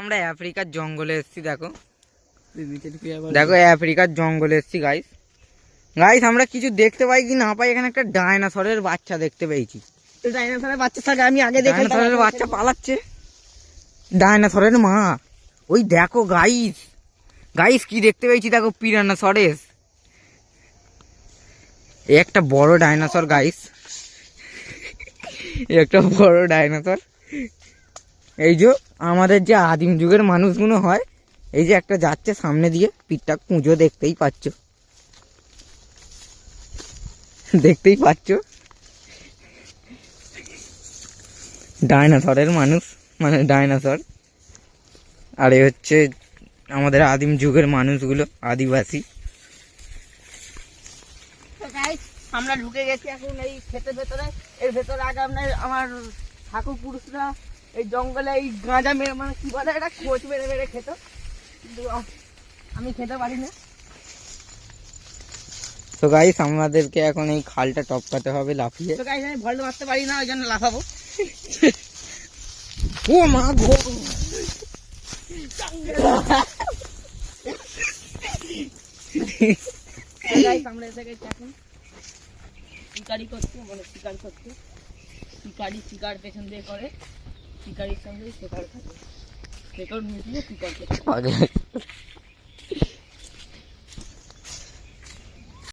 আমরা আফ্রিকার জঙ্গলে এসেছি। দেখো দেখো আফ্রিকার জঙ্গলে এসেছি গাইস। গাইস আমরা কিছু দেখতে পাই কি না পাই, এখানে একটা ডাইনোসরের বাচ্চা দেখতে পেয়েছি। ডাইনোসরের বাচ্চা থাকে আমি আগে দেখে, ডাইনোসরের বাচ্চা পালাচ্ছে, ডাইনোসরের মা। ওই দেখো গাইস, গাইস কি দেখতে পেয়েছি দেখো, পিরানোসরেস। একটা বড় ডাইনোসর গাইস, একটা বড় ডাইনোসর। এই যে আমাদের যে আদিম যুগের মানুষগুলো হয়, এই যে একটা যাচ্ছে সামনে দিয়ে, পিঠটা কুঁজো, দেখতেই পাচ্ছ, দেখতেই পাচ্ছ। ডাইনোসরের মানুষ মানে ডাইনোসর। আর এ হচ্ছে আমাদের আদিম যুগের মানুষগুলো, আদিবাসী। আমরা ঢুকে গেছি এখন এই ক্ষেতের ভেতরে। এর ভেতরে আগে আমার ঠাকুর পুরুষরা এই জঙ্গলে এই গাঁজা মেরে, মানে কি বলে এটা, খোঁজ মেরে মেরে খেত, কিন্তু আমি খেতে পারি না। তো গাইস আমাদেরকে এখন এই খালটা টপকাতে হবে লাফিয়ে। তো গাইস আমি ভল্ট মারতে পারি না, ওই জন্য লাফাবো। ও মা গো, গাইস আমরা এসে গেছি এখন শিকারি করতে, মানে শিকার করতে। শিকার পেছন দিয়ে করে, শিকারির সঙ্গে শিকার থাকে, পেছন মিশিয়ে শিকার করতে।